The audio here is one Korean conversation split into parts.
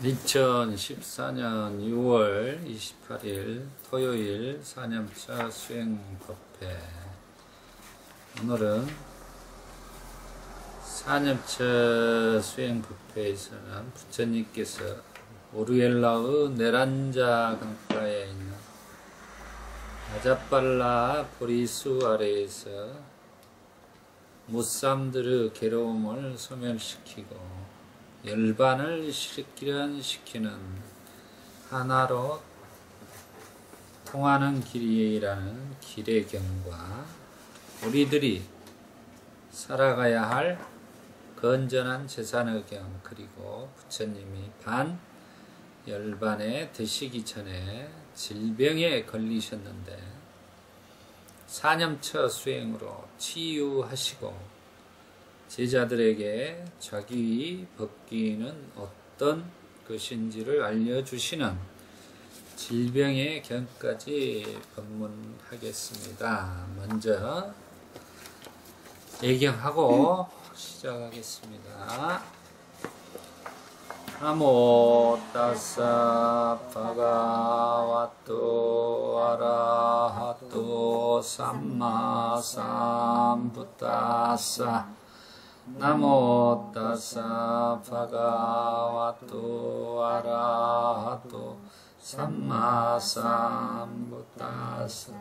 2014년 6월 28일 토요일 4년차 수행법회. 오늘은 4년차 수행법회에서는 부처님께서 오르엘라의 네란자 강가에 있는 아자빨라 보리수 아래에서 무삼들의 괴로움을 소멸시키고 열반을 실현시키는 하나로 통하는 길이라는 길의 경과, 우리들이 살아가야 할 건전한 재산의 경, 그리고 부처님이 반 열반에 드시기 전에 질병에 걸리셨는데 4년차 수행으로 치유하시고 제자들에게 자기 법기는 어떤 것인지를 알려주시는 질병의 경까지 법문하겠습니다. 먼저 예경하고 시작하겠습니다. 나모 따사 바가와토 아라하토 삼마 삼부타사 나모 따사 바가와토 아라하토 삼마 삼부타사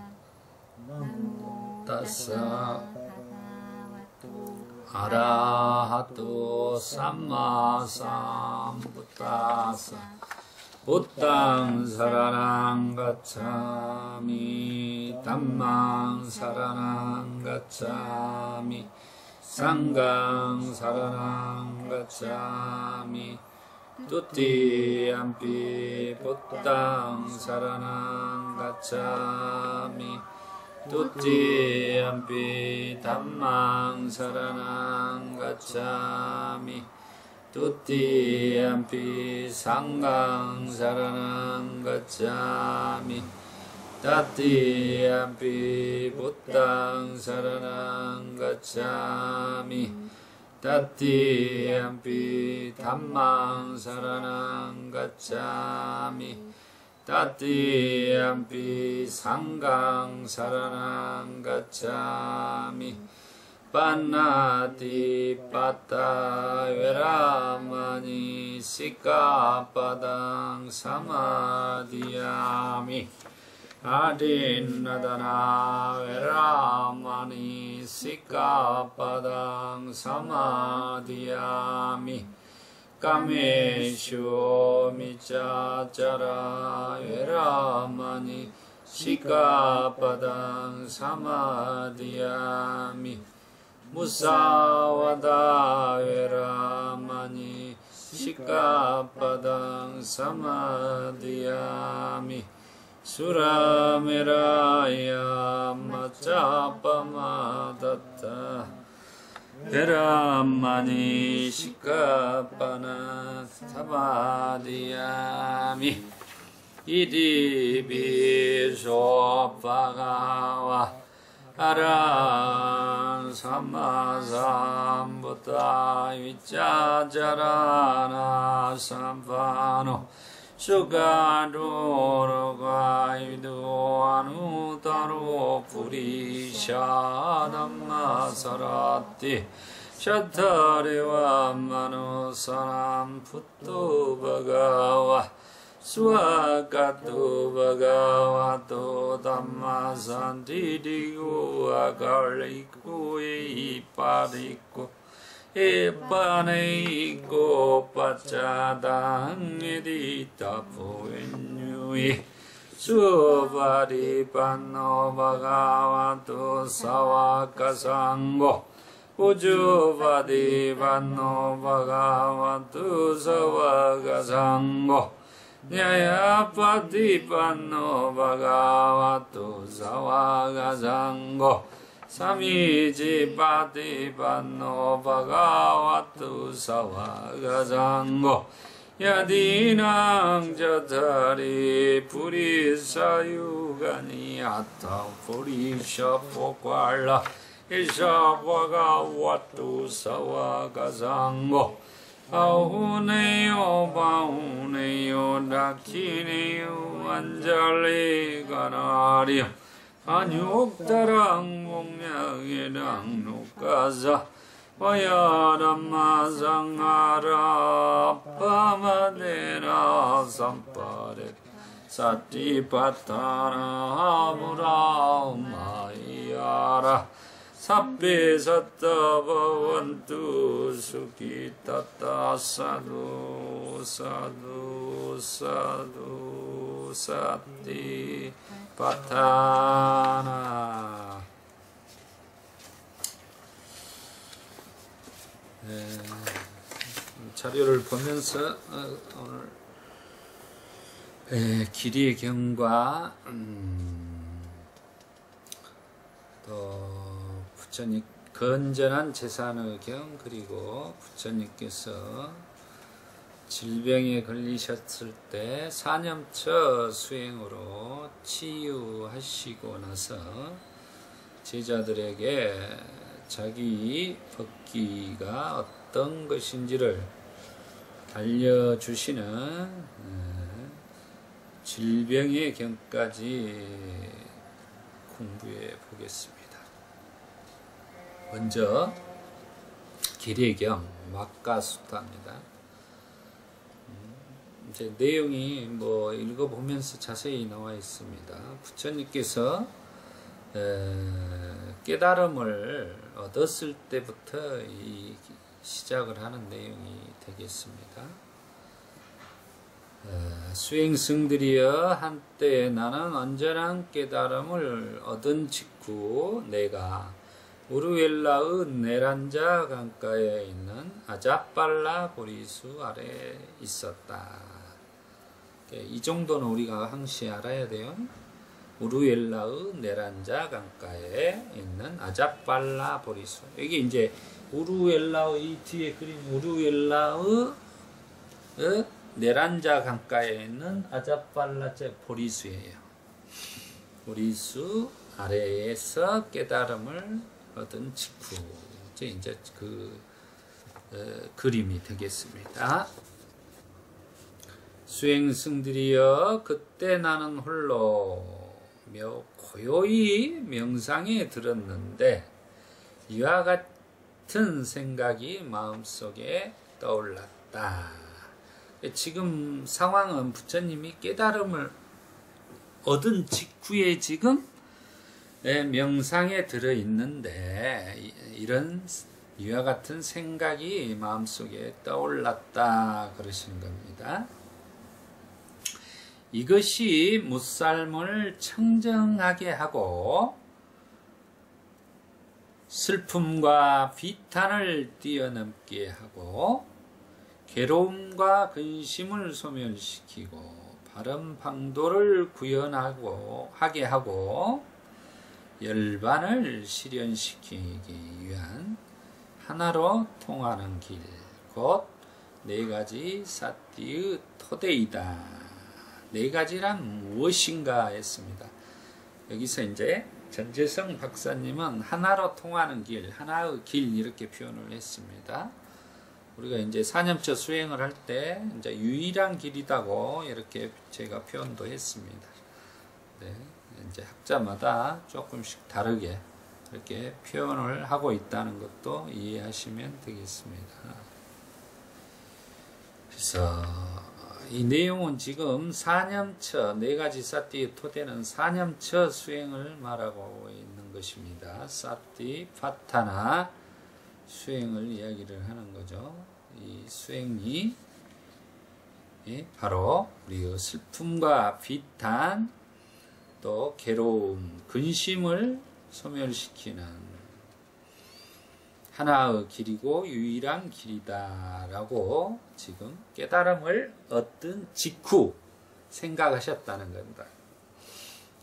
나모 따사 아라하토 삼마 삼부타사 부땅 사라낭 가차미 담망 사라낭 가차미 상강 사라낭 가차미 뚜띠암피 부땅 사라낭 가차미 뚜띠암피 담망 사라낭 가차미 뚜띠암피 상강 사라낭 가차미 따띠암피 부땅 사라낭 가차미 따띠암피 담망 사라낭 가차미 따띠암피 상강 사라낭 가차미 빠나티 빠따 웨라마니 시카빠당 사마디야미 아딘나다나 웨라마니 시카빠당 사마디야미 까메쇼 미짜짜라 웨라마니 시카빠당 사마디야미 무사와다 웨라마니 시카빠당 사마디야미 수라메라야 마짜빠마다타 웨라마니 시카빠나 사마디야미 이디비소파가와 아란 삼마삼부타 위짜자라나 삼파노 수가도로가이도 아누타로 purisha dhammasarati Shattariva manusanam puttu bhagava Swakatu bhagavato dhammasantitiku akaliku ipadiku Epaneiko pachadang editapo enyui Suvaripanno bhagavato savakasango Ujuvadipanno bhagavato savakasango Nyayapatipanno bhagavato savakasango Samijipatipanno bhagavato savakasango Yadinang jatari purisayugani atta purisha pokwala Isha bhagavato savakasango 아후네요 바후네요 다키네요 안잘레 가나리요 안육다랑 목량이랑 녹가자 와야람마상하라 파마데라 삼파레 사티파타나 아무라마이야라 삽비 사타바완투 수키타타 사두 사두 사두 사티 파타나. 자료를 보면서 오늘 길이의 경과 또 부처님 건전한 재산의 경, 그리고 부처님께서 질병에 걸리셨을 때 사념처 수행으로 치유하시고 나서 제자들에게 자기 법기가 어떤 것인지를 알려주시는 질병의 경까지 공부해 보겠습니다. 먼저 길의 경 막가수타입니다. 이제 내용이 뭐 읽어보면서 자세히 나와 있습니다. 부처님께서 깨달음을 얻었을 때부터 시작을 하는 내용이 되겠습니다. 수행승들이여, 한때 나는 완전한 깨달음을 얻은 직후 내가 우루엘라의 네란자 강가에 있는 아자빨라 보리수 아래 있었다. 이 정도는 우리가 항시 알아야 돼요. 우루엘라의 네란자 강가에 있는 아자빨라 보리수. 여기 이제 우루엘라의, 이 뒤에 그림 우루엘라의 네란자 강가에 있는 아자빨라 보리수예요. 보리수 아래에서 깨달음을 얻은 직후, 이제 그 그림이 되겠습니다. 수행승들이여, 그때 나는 홀로 고요히 명상에 들었는데 이와 같은 생각이 마음속에 떠올랐다. 지금 상황은 부처님이 깨달음을 얻은 직후에 지금 명상에 들어 있는데 이런 이와 같은 생각이 마음속에 떠올랐다 그러시는 겁니다. 이것이 무삶을 청정하게 하고 슬픔과 비탄을 뛰어넘게 하고 괴로움과 근심을 소멸시키고 바른 방도를 구현하게 하고 열반을 실현시키기 위한 하나로 통하는 길, 곧 네 가지 사띠의 토대이다. 네 가지란 무엇인가 했습니다. 여기서 이제 전재성 박사님은 하나로 통하는 길, 하나의 길 이렇게 표현을 했습니다. 우리가 이제 사념처 수행을 할 때 이제 유일한 길이다고 이렇게 제가 표현도 했습니다. 네, 이제 학자마다 조금씩 다르게 이렇게 표현을 하고 있다는 것도 이해하시면 되겠습니다. 그래서 이 내용은 지금 사념처, 네 가지 사띠의 토대는 사념처 수행을 말하고 있는 것입니다. 사띠, 파타나 수행을 이야기를 하는 거죠. 이 수행이 바로 우리의 슬픔과 비탄, 또 괴로움, 근심을 소멸시키는 하나의 길이고 유일한 길이다라고 지금 깨달음을 얻은 직후 생각하셨다는 겁니다.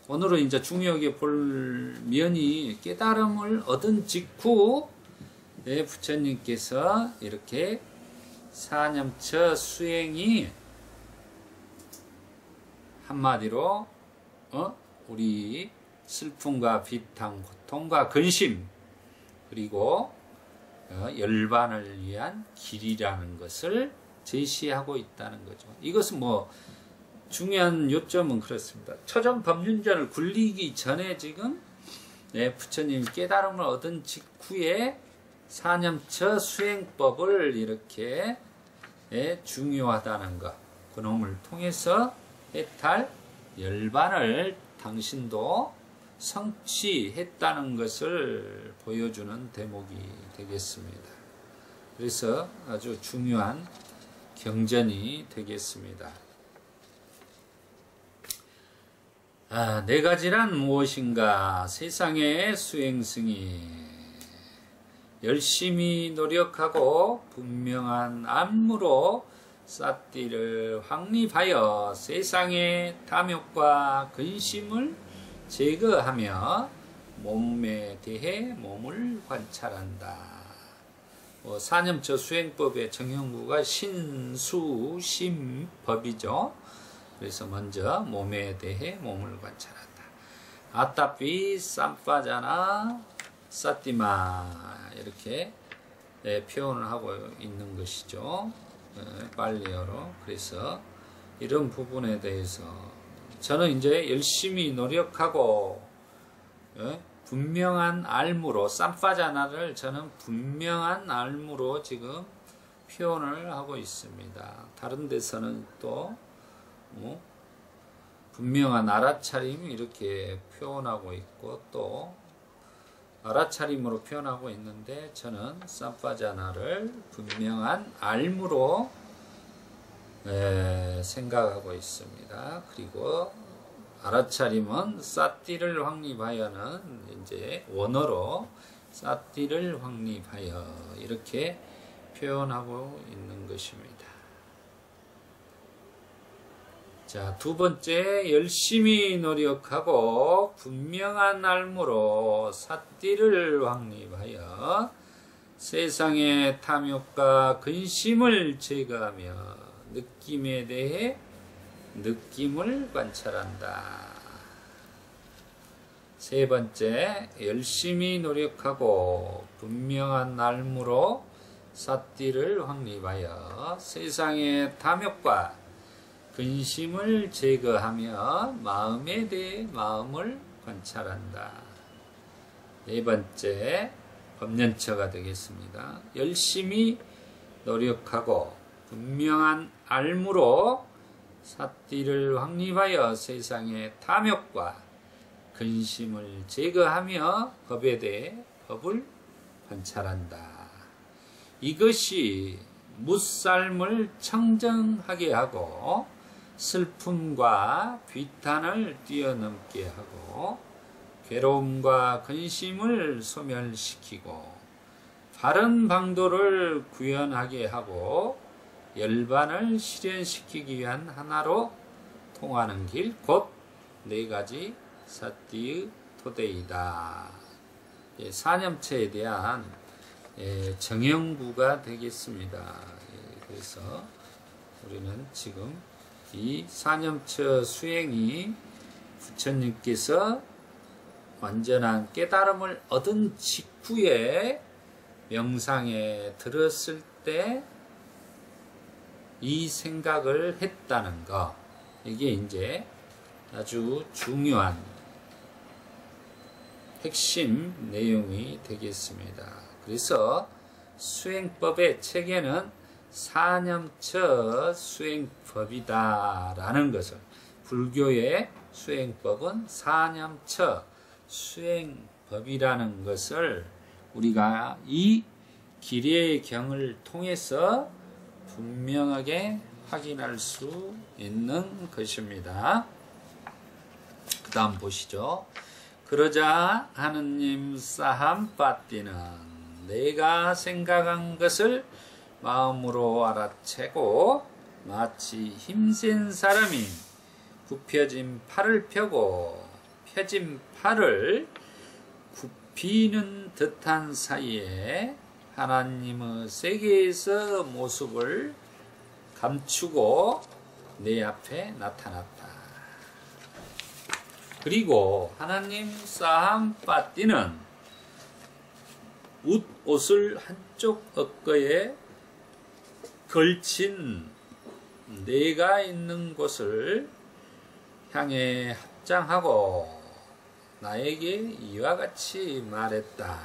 오늘은 이제 중요하게 볼 면이 깨달음을 얻은 직후 부처님께서 이렇게 사념처 수행이 한마디로 우리 슬픔과 비탄, 고통과 근심, 그리고 열반을 위한 길이라는 것을 제시하고 있다는 거죠. 이것은 뭐 중요한 요점은 그렇습니다. 초전법륜전을 굴리기 전에 지금 부처님 깨달음을 얻은 직후에 사념처 수행법을 이렇게 중요하다는 것, 그놈을 통해서 해탈 열반을 당신도 성취했다는 것을 보여주는 대목이 되겠습니다. 그래서 아주 중요한 경전이 되겠습니다. 네 가지란 무엇인가? 세상의 수행승이 열심히 노력하고 분명한 안무로 삿띠를 확립하여 세상의 탐욕과 근심을 제거하며 몸에 대해 몸을 관찰한다. 사념처 수행법의 정형구가 신수심법이죠. 그래서 먼저 몸에 대해 몸을 관찰한다. 아따삐 쌈빠자나 사띠마 이렇게 표현을 하고 있는 것이죠. 빨리어로. 그래서 이런 부분에 대해서 저는 이제 열심히 노력하고 분명한 알무로 쌈빠자나를 저는 분명한 알무로 지금 표현을 하고 있습니다. 다른 데서는 또 분명한 알아차림 이렇게 표현하고 있고 또 알아차림으로 표현하고 있는데 저는 쌈빠자나를 분명한 알무로 생각하고 있습니다. 그리고 알아차림은 삿띠를 확립하여는 이제 원어로 삿띠를 확립하여 이렇게 표현하고 있는 것입니다. 자, 두 번째, 열심히 노력하고 분명한 알무로 삿띠를 확립하여 세상의 탐욕과 근심을 제거하며 느낌에 대해 느낌을 관찰한다. 세 번째, 열심히 노력하고 분명한 알무로 삿띠를 확립하여 세상의 탐욕과 근심을 제거하며 마음에 대해 마음을 관찰한다. 네 번째, 법년처가 되겠습니다. 열심히 노력하고 분명한 알무로 삿띠를 확립하여 세상의 탐욕과 근심을 제거하며 법에 대해 법을 관찰한다. 이것이 무삶을 청정하게 하고 슬픔과 비탄을 뛰어넘게 하고 괴로움과 근심을 소멸시키고 바른 방도를 구현하게 하고 열반을 실현시키기 위한 하나로 통하는 길, 곧 네 가지 삿띠의 토대이다. 사념처에 대한 정형구가 되겠습니다. 그래서 우리는 지금 이 사념처 수행이 부처님께서 완전한 깨달음을 얻은 직후에 명상에 들었을 때 이 생각을 했다는 거, 이게 이제 아주 중요한 핵심 내용이 되겠습니다. 그래서 수행법의 체계는 사념처 수행법이다 라는 것을, 불교의 수행법은 사념처 수행법이라는 것을 우리가 이 기례경을 통해서 분명하게 확인할 수 있는 것입니다. 그 다음 보시죠. 그러자 하느님 사함빠띠는 내가 생각한 것을 마음으로 알아채고 마치 힘센 사람이 굽혀진 팔을 펴고 펴진 팔을 굽히는 듯한 사이에 하나님의 세계에서 모습을 감추고 내 앞에 나타났다. 그리고 하나님 사함빠띠는 옷을 한쪽 어깨에 걸친 내가 있는 곳을 향해 합장하고 나에게 이와 같이 말했다.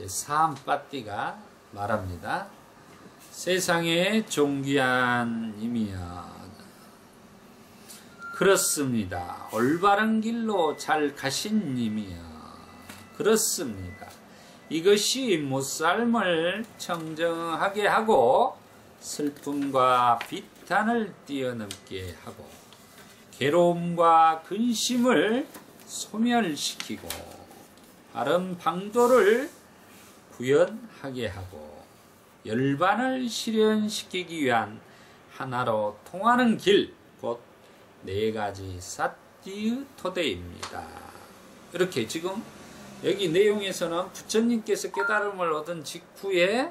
사암빠띠가 말합니다. 세상에 존귀한 님이여, 그렇습니다. 올바른 길로 잘 가신 님이여, 그렇습니다. 이것이 못살을 청정하게 하고 슬픔과 비탄을 뛰어넘게 하고 괴로움과 근심을 소멸시키고 바른 방도를 구현하게 하고 열반을 실현시키기 위한 하나로 통하는 길, 곧 네 가지 사띠의 토대입니다. 이렇게 지금 여기 내용에서는 부처님께서 깨달음을 얻은 직후에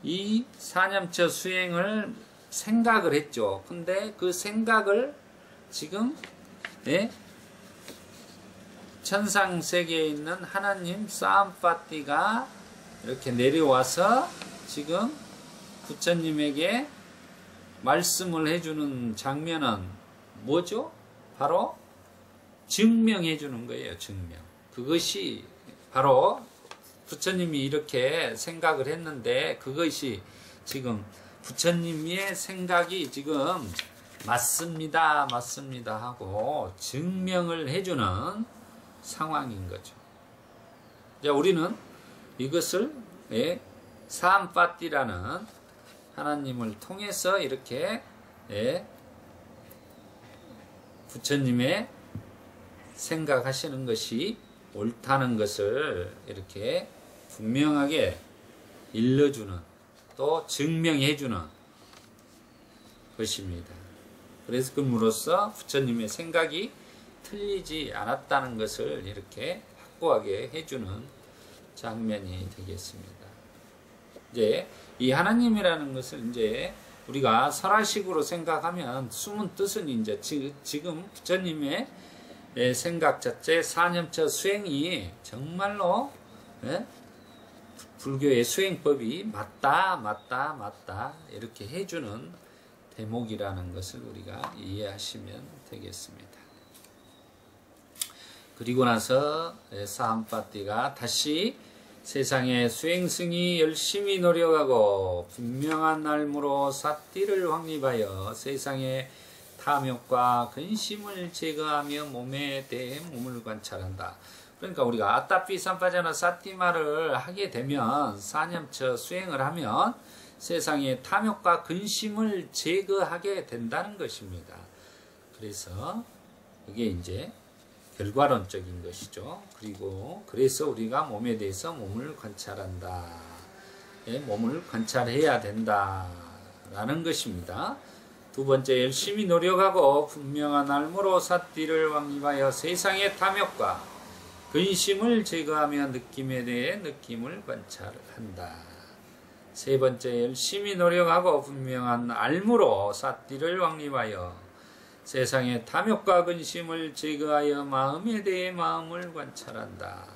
이 사념처 수행을 생각을 했죠. 근데 그 생각을 지금 천상세계에 있는 하나님 사암빠띠가 이렇게 내려와서 지금 부처님에게 말씀을 해주는 장면은 뭐죠? 바로 증명해 주는 거예요. 증명. 그것이 바로 부처님이 이렇게 생각을 했는데 그것이 지금 부처님의 생각이 지금 맞습니다, 맞습니다 하고 증명을 해주는 상황인 거죠. 자, 우리는 이것을 사암빠띠라는 하나님을 통해서 이렇게 부처님의 생각하시는 것이 옳다는 것을 이렇게 분명하게 일러주는, 또 증명해주는 것입니다. 그래서 그므로써 부처님의 생각이 틀리지 않았다는 것을 이렇게 확고하게 해주는 장면이 되겠습니다. 이제 이 하나님이라는 것을 이제 우리가 설화식으로 생각하면 숨은 뜻은 이제 지금 부처님의 생각 자체, 사념처 수행이 정말로 불교의 수행법이 맞다, 맞다, 맞다 이렇게 해주는 대목이라는 것을 우리가 이해하시면 되겠습니다. 그리고 나서 사암빠띠가 다시 세상의 수행승이 열심히 노력하고 분명한 날무로 사띠를 확립하여 세상의 탐욕과 근심을 제거하며 몸에 대해 몸을 관찰한다. 그러니까 우리가 아따피 삼파자나 사띠마를 하게 되면 사념처 수행을 하면 세상의 탐욕과 근심을 제거하게 된다는 것입니다. 그래서 그게 이제 결과론적인 것이죠. 그리고 그래서 우리가 몸에 대해서 몸을 관찰한다. 몸을 관찰해야 된다라는 것입니다. 두 번째, 열심히 노력하고 분명한 알무로 사띠를 확립하여 세상의 탐욕과 근심을 제거하며 느낌에 대해 느낌을 관찰한다. 세 번째, 열심히 노력하고 분명한 알무로 사띠를 확립하여 세상의 탐욕과 근심을 제거하여 마음에 대해 마음을 관찰한다.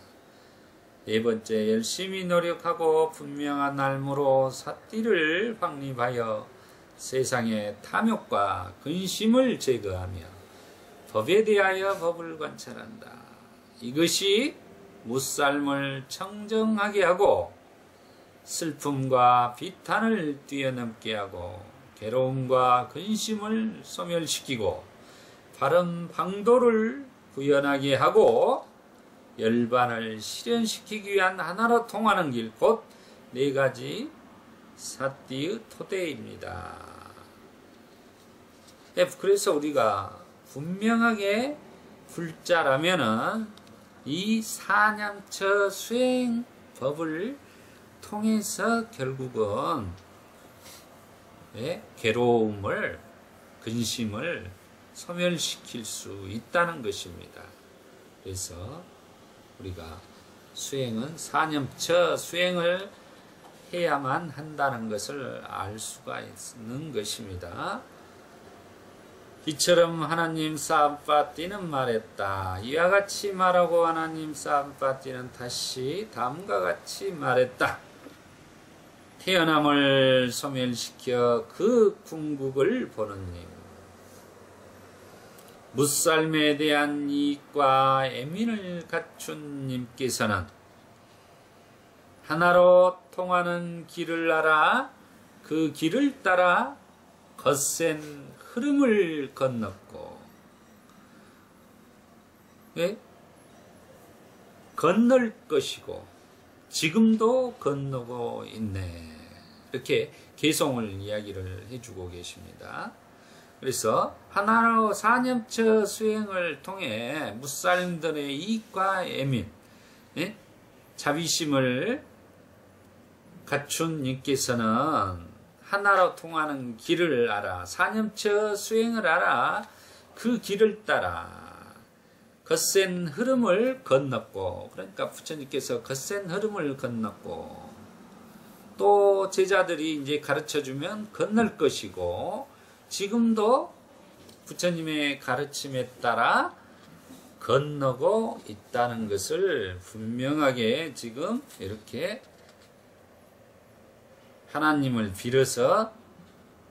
네 번째, 열심히 노력하고 분명한 알무로 사띠를 확립하여 세상의 탐욕과 근심을 제거하며 법에 대하여 법을 관찰한다. 이것이 무삶을 청정하게 하고 슬픔과 비탄을 뛰어넘게 하고 괴로움과 근심을 소멸시키고 바른 방도를 구현하게 하고 열반을 실현시키기 위한 하나로 통하는 길, 곧 네 가지 사띠의 토대입니다. 그래서 우리가 분명하게 불자라면은 이 사념처 수행법을 통해서 결국은 괴로움을, 근심을 소멸시킬 수 있다는 것입니다. 그래서 우리가 수행은 사념처 수행을 해야만 한다는 것을 알 수가 있는 것입니다. 이처럼 하나님 사암파띠는 말했다. 이와 같이 말하고 하나님 사암파띠는 다시 다음과 같이 말했다. 태어남을 소멸시켜 그 궁극을 보느님. 무썰매에 대한 이익과 애민을 갖춘 님께서는 하나로 통하는 길을 알아 그 길을 따라 거센 흐름을 건넜고, 네? 건널 것이고 지금도 건너고 있네. 이렇게 개송을 이야기를 해주고 계십니다. 그래서 하나로 사념처 수행을 통해 무살림들의 이익과 애민, 예? 자비심을 갖춘 님께서는 하나로 통하는 길을 알아 사념처 수행을 알아 그 길을 따라 거센 흐름을 건넜고, 그러니까 부처님께서 거센 흐름을 건넜고, 또 제자들이 이제 가르쳐주면 건널 것이고, 지금도 부처님의 가르침에 따라 건너고 있다는 것을 분명하게 지금 이렇게 하나님을 빌어서,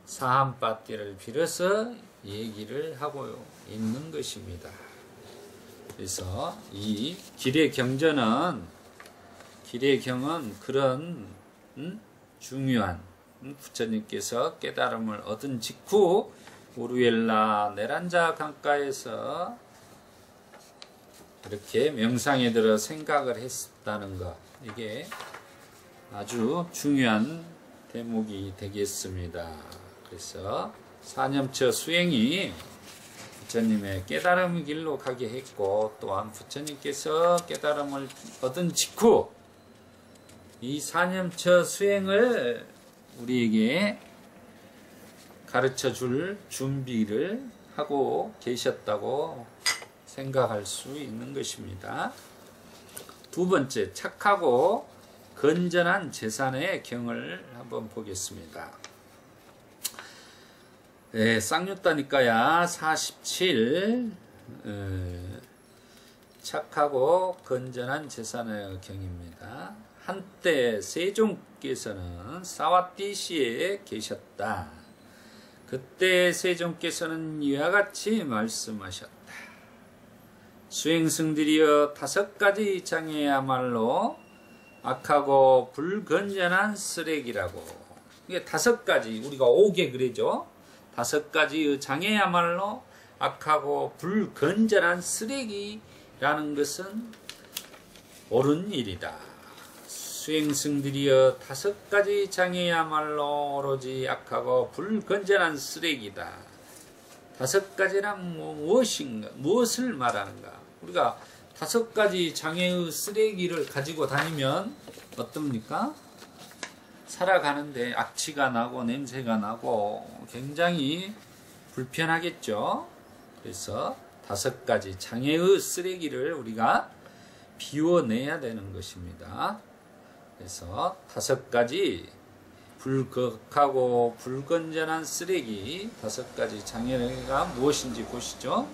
사함파띠를 빌어서 얘기를 하고 있는 것입니다. 그래서 이 길의 경전은, 길의 경은 그런 중요한 부처님께서 깨달음을 얻은 직후 우루엘라 네란자 강가에서 이렇게 명상에 들어 생각을 했다는 것, 이게 아주 중요한 대목이 되겠습니다. 그래서 사념처 수행이 부처님의 깨달음 길로 가게 했고, 또한 부처님께서 깨달음을 얻은 직후 이 사념처 수행을 우리에게 가르쳐 줄 준비를 하고 계셨다고 생각할 수 있는 것입니다. 두 번째, 착하고 건전한 재산의 경을 한번 보겠습니다. 네, 쌍유따니까야 47 착하고 건전한 재산의 경입니다. 한때 세종께서는 사와띠시에 계셨다. 그때 세종께서는 이와 같이 말씀하셨다. 수행승들이여 5가지 장애야말로 악하고 불건전한 쓰레기라고. 이게 5가지, 우리가 5개 그래죠. 5가지의 장애야말로 악하고 불건전한 쓰레기라는 것은 옳은 일이다. 수행승들이여 5가지 장애야말로 오로지 악하고 불건전한 쓰레기다. 5가지란 무엇인가? 무엇을 말하는가? 우리가 5가지 장애의 쓰레기를 가지고 다니면 어떻습니까? 살아가는데 악취가 나고 냄새가 나고 굉장히 불편하겠죠. 그래서 5가지 장애의 쓰레기를 우리가 비워내야 되는 것입니다. 그래서 5가지 불극하고 불건전한 쓰레기 5가지 장애가 무엇인지 보시죠.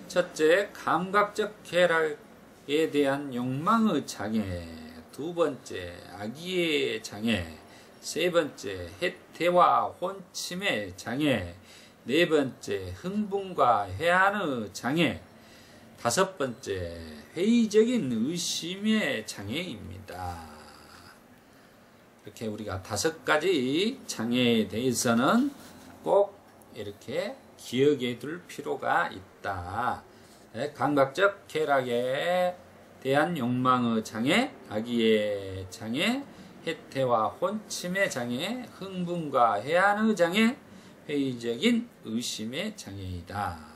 첫째, 감각적 쾌락에 대한 욕망의 장애. 두 번째, 악의의 장애. 세 번째, 해태와 혼침의 장애. 네 번째, 흥분과 해안의 장애. 5번째, 회의적인 의심의 장애입니다. 이렇게 우리가 5가지 장애에 대해서는 꼭 이렇게 기억해 둘 필요가 있다. 감각적 쾌락에 대한 욕망의 장애, 악의의 장애, 해태와 혼침의 장애, 흥분과 해안의 장애, 회의적인 의심의 장애이다.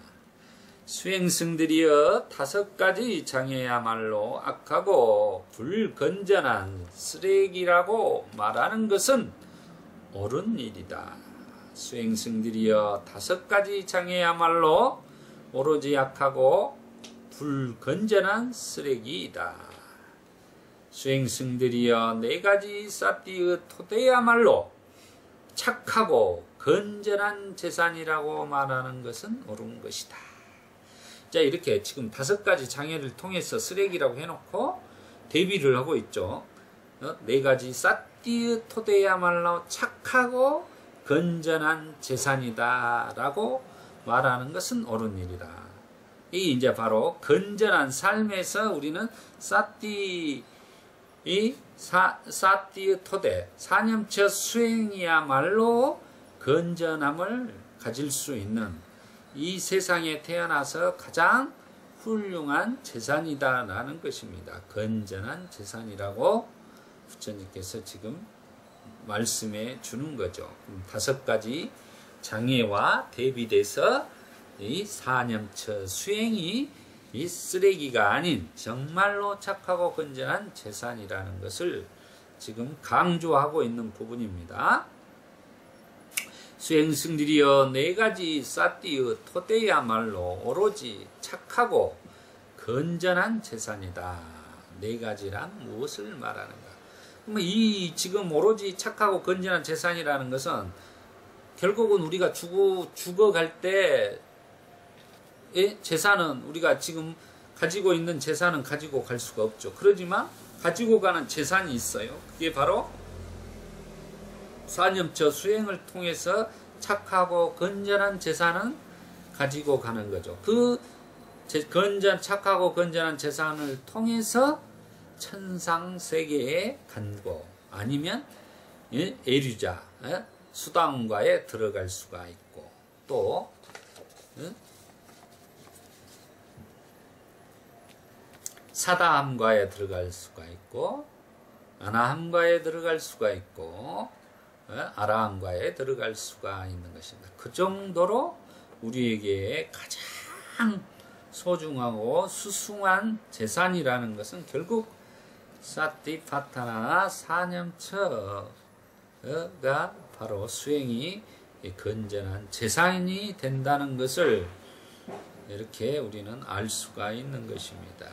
수행승들이여 5가지 장애야말로 악하고 불건전한 쓰레기라고 말하는 것은 옳은 일이다. 수행승들이여 5가지 장애야말로 오로지 악하고 불건전한 쓰레기이다. 수행승들이여 4가지 사띠의 토대야말로 착하고 건전한 재산이라고 말하는 것은 옳은 것이다. 자, 이렇게 지금 5가지 장애를 통해서 쓰레기라고 해놓고 대비를 하고 있죠. 4가지 사띠의 토대야말로 착하고 건전한 재산이다 라고 말하는 것은 옳은 일이다. 이 이제 바로 건전한 삶에서 우리는 사띠의 토대, 사념처 수행이야말로 건전함을 가질 수 있는 이 세상에 태어나서 가장 훌륭한 재산이다 라는 것입니다. 건전한 재산이라고 부처님께서 지금 말씀해 주는 거죠. 5가지 장애와 대비돼서 이 사념처 수행이 이 쓰레기가 아닌 정말로 착하고 건전한 재산이라는 것을 지금 강조하고 있는 부분입니다. 수행승들이여 4가지 사띠의 토대야말로 오로지 착하고 건전한 재산이다. 4가지란 무엇을 말하는가? 그러면 이 지금 오로지 착하고 건전한 재산이라는 것은 결국은 우리가 죽어갈 때 재산은 우리가 지금 가지고 있는 재산은 가지고 갈 수가 없죠. 그러지만 가지고 가는 재산이 있어요. 그게 바로 사념처 수행을 통해서 착하고 건전한 재산은 가지고 가는 거죠. 그 착하고 건전한 재산을 통해서 천상세계에 간고 아니면 애류자 수당과에 들어갈 수가 있고 또 사다함과에 들어갈 수가 있고 아나함과에 들어갈 수가 있고 아라함과에 들어갈 수가 있는 것입니다. 그 정도로 우리에게 가장 소중하고 수숭한 재산이라는 것은 결국 사티파타나 사념처가 바로 수행이 건전한 재산이 된다는 것을 이렇게 우리는 알 수가 있는 것입니다.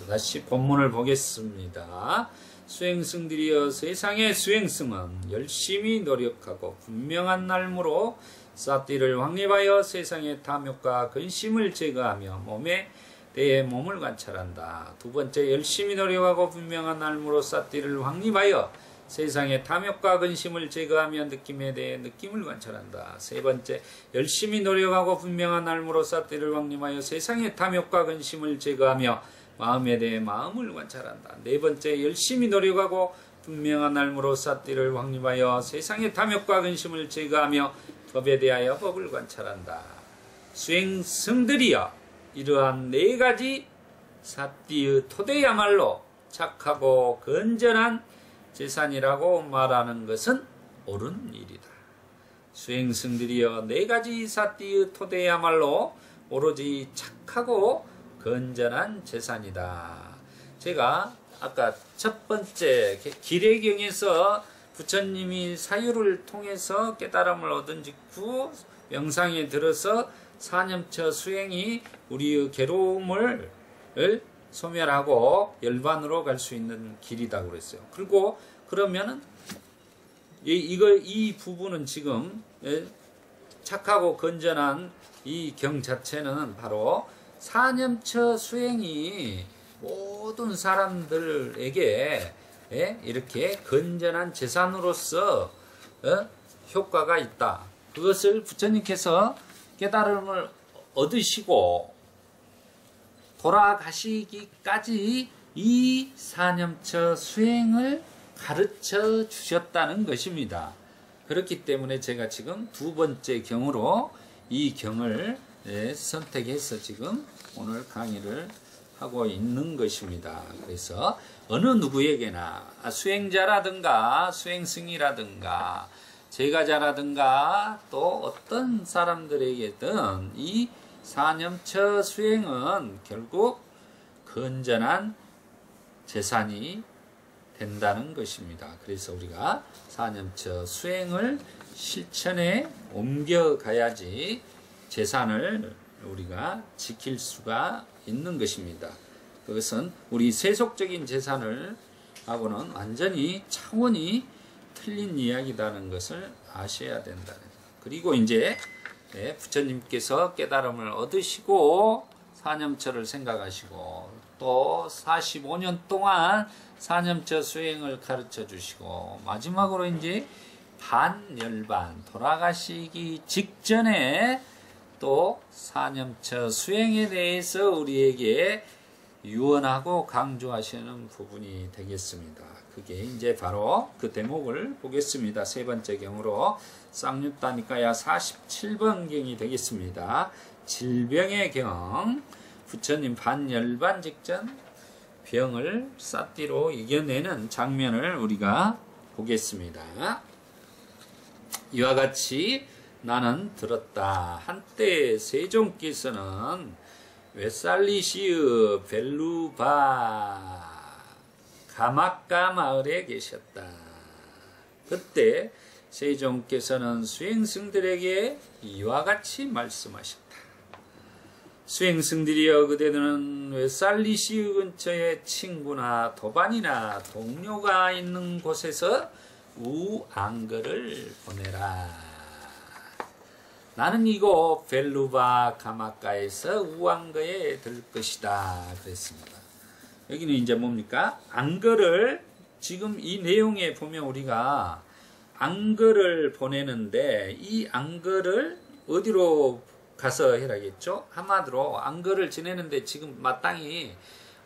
다시 본문을 보겠습니다. 수행승들이여 세상의 수행승은 열심히 노력하고 분명한 날무로 사띠를 확립하여 세상의 탐욕과 근심을 제거하며 몸에 대해 몸을 관찰한다. 2번째 열심히 노력하고 분명한 날무로 사띠를 확립하여 세상의 탐욕과 근심을 제거하며 느낌에 대해 느낌을 관찰한다. 3번째 열심히 노력하고 분명한 날무로 사띠를 확립하여 세상의 탐욕과 근심을 제거하며 마음에 대해 마음을 관찰한다. 4번째 열심히 노력하고 분명한 날무로 사띠를 확립하여 세상의 탐욕과 근심을 제거하며 법에 대하여 법을 관찰한다. 수행승들이여 이러한 4가지 사띠의 토대야말로 착하고 건전한 재산이라고 말하는 것은 옳은 일이다. 수행승들이여 4가지 사띠의 토대야말로 오로지 착하고 건전한 재산이다. 제가 아까 첫 번째 기례경에서 부처님이 사유를 통해서 깨달음을 얻은 직후 명상에 들어서 사념처 수행이 우리의 괴로움을 소멸하고 열반으로 갈 수 있는 길이다 그랬어요. 그리고 그러면은 이 부분은 지금 착하고 건전한 이 경 자체는 바로 사념처 수행이 모든 사람들에게 이렇게 건전한 재산으로서 효과가 있다. 그것을 부처님께서 깨달음을 얻으시고 돌아가시기까지 이 사념처 수행을 가르쳐 주셨다는 것입니다. 그렇기 때문에 제가 지금 2번째 경으로 이 경을 선택해서 지금 오늘 강의를 하고 있는 것입니다. 그래서 어느 누구에게나 수행자라든가 수행승이라든가 제가자라든가 또 어떤 사람들에게든 이 사념처 수행은 결국 건전한 재산이 된다는 것입니다. 그래서 우리가 사념처 수행을 실천에 옮겨가야지 재산을 우리가 지킬 수가 있는 것입니다. 그것은 우리 세속적인 재산을 하고는 완전히 차원이 틀린 이야기다는 것을 아셔야 된다. 그리고 이제 부처님께서 깨달음을 얻으시고 사념처를 생각하시고 또 45년 동안 사념처 수행을 가르쳐 주시고 마지막으로 이제 반열반 돌아가시기 직전에 또 사념처 수행에 대해서 우리에게 유언하고 강조하시는 부분이 되겠습니다. 그게 이제 바로 그 대목을 보겠습니다. 세 번째 경으로 쌍육다니까야 47번 경이 되겠습니다. 질병의 경, 부처님 반열반 직전 병을 삿띠로 이겨내는 장면을 우리가 보겠습니다. 이와 같이 나는 들었다. 한때 세종께서는 웨살리시의 벨루바 가마카 마을에 계셨다. 그때 세종께서는 수행승들에게 이와 같이 말씀하셨다. 수행승들이여, 그대들은 웨살리시 근처에 친구나 도반이나 동료가 있는 곳에서 우앙거를 보내라. 나는 이곳 벨루바 가마카에서 우앙거에 들 것이다. 그랬습니다. 여기는 이제 뭡니까? 앙거를, 지금 이 내용에 보면 우리가 앙거를 보내는데 이 앙거를 어디로 가서 해라겠죠? 한마디로 앙거를 지내는데 지금 마땅히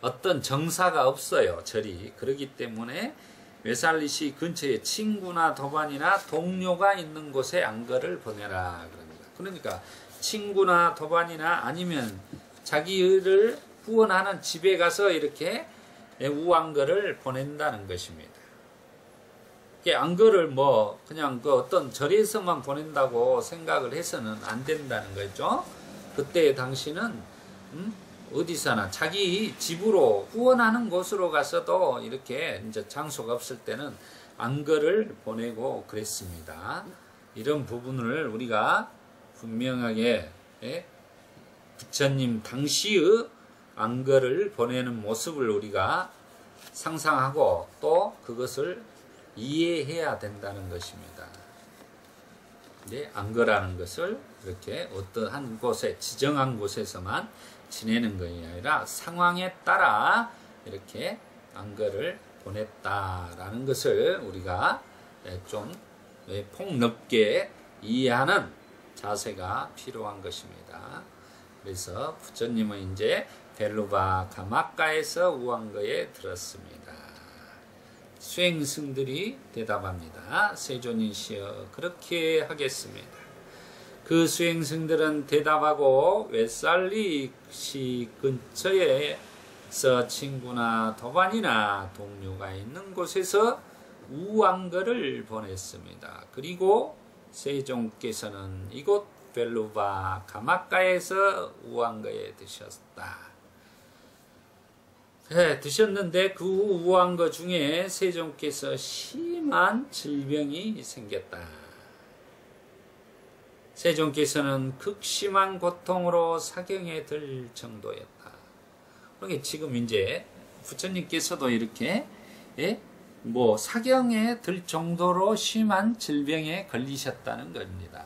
어떤 정사가 없어요. 절이. 그렇기 때문에 웨살리시 근처에 친구나 도반이나 동료가 있는 곳에 앙거를 보내라. 그러니까 친구나 도반이나 아니면 자기를 후원하는 집에 가서 이렇게 우앙거를 보낸다는 것입니다. 앙거를 뭐 그냥 그 어떤 절에서만 보낸다고 생각을 해서는 안 된다는 거죠. 그때 당시는 어디서나 자기 집으로 후원하는 곳으로 가서도 이렇게 이제 장소가 없을 때는 앙거를 보내고 그랬습니다. 이런 부분을 우리가 분명하게 부처님 당시의 앙거를 보내는 모습을 우리가 상상하고 또 그것을 이해해야 된다는 것입니다. 앙거라는 것을 이렇게 어떠한 곳에 지정한 곳에서만 지내는 것이 아니라 상황에 따라 이렇게 앙거를 보냈다라는 것을 우리가 좀 폭넓게 이해하는 자세가 필요한 것입니다. 그래서 부처님은 이제 벨루바 가마카에서 우앙거에 들었습니다. 수행승들이 대답합니다. 세존이시여, 그렇게 하겠습니다. 그 수행승들은 대답하고 웨살리시 근처에서 친구나 도반이나 동료가 있는 곳에서 우앙거를 보냈습니다. 그리고 세종께서는 이곳 벨루바 가마카에서 우앙거에 드셨다. 드셨는데 그 우앙거 중에 세종께서 심한 질병이 생겼다. 세종께서는 극심한 고통으로 사경에 들 정도였다. 그러니까 지금 이제 부처님께서도 이렇게 사경에 들 정도로 심한 질병에 걸리셨다는 겁니다.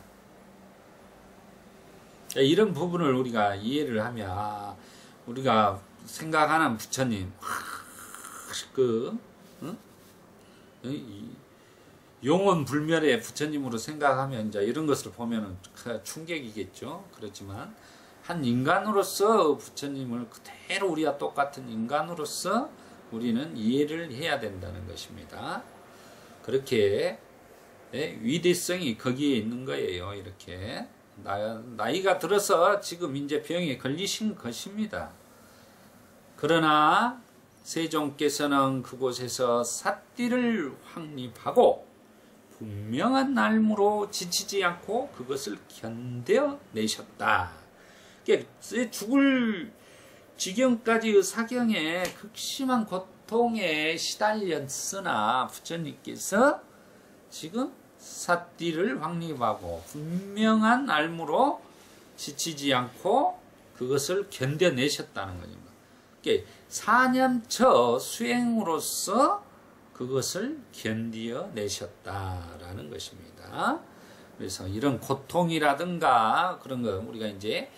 이런 부분을 우리가 이해를 하면 우리가 생각하는 부처님, 용언불멸의 부처님으로 생각하면 이제 이런 것을 보면은 충격이겠죠. 그렇지만 한 인간으로서 부처님을 그대로 우리와 똑같은 인간으로서 우리는 이해를 해야 된다는 것입니다. 그렇게 위대성이 거기에 있는 거예요. 이렇게 나이가 들어서 지금 이제 병에 걸리신 것입니다. 그러나 세종께서는 그곳에서 삿띠를 확립하고 분명한 날무로 지치지 않고 그것을 견뎌내셨다. 죽을 지경까지의 사경에 극심한 고통에 시달렸으나 부처님께서 지금 삿띠를 확립하고 분명한 알무로 지치지 않고 그것을 견뎌내셨다는 겁니다. 사념처 수행으로서 그것을 견디어 내셨다라는 것입니다. 그래서 이런 고통이라든가 그런 거 우리가 이제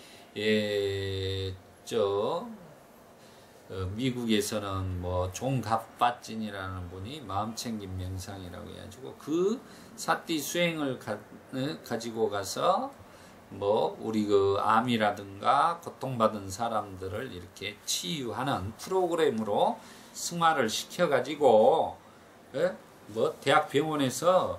미국에서는 뭐 종갑바진이라는 분이 마음챙김 명상이라고 해가지고 그 사띠 수행을 가지고 가서 뭐 우리 그 암이라든가 고통받은 사람들을 이렇게 치유하는 프로그램으로 승화를 시켜가지고 뭐 대학병원에서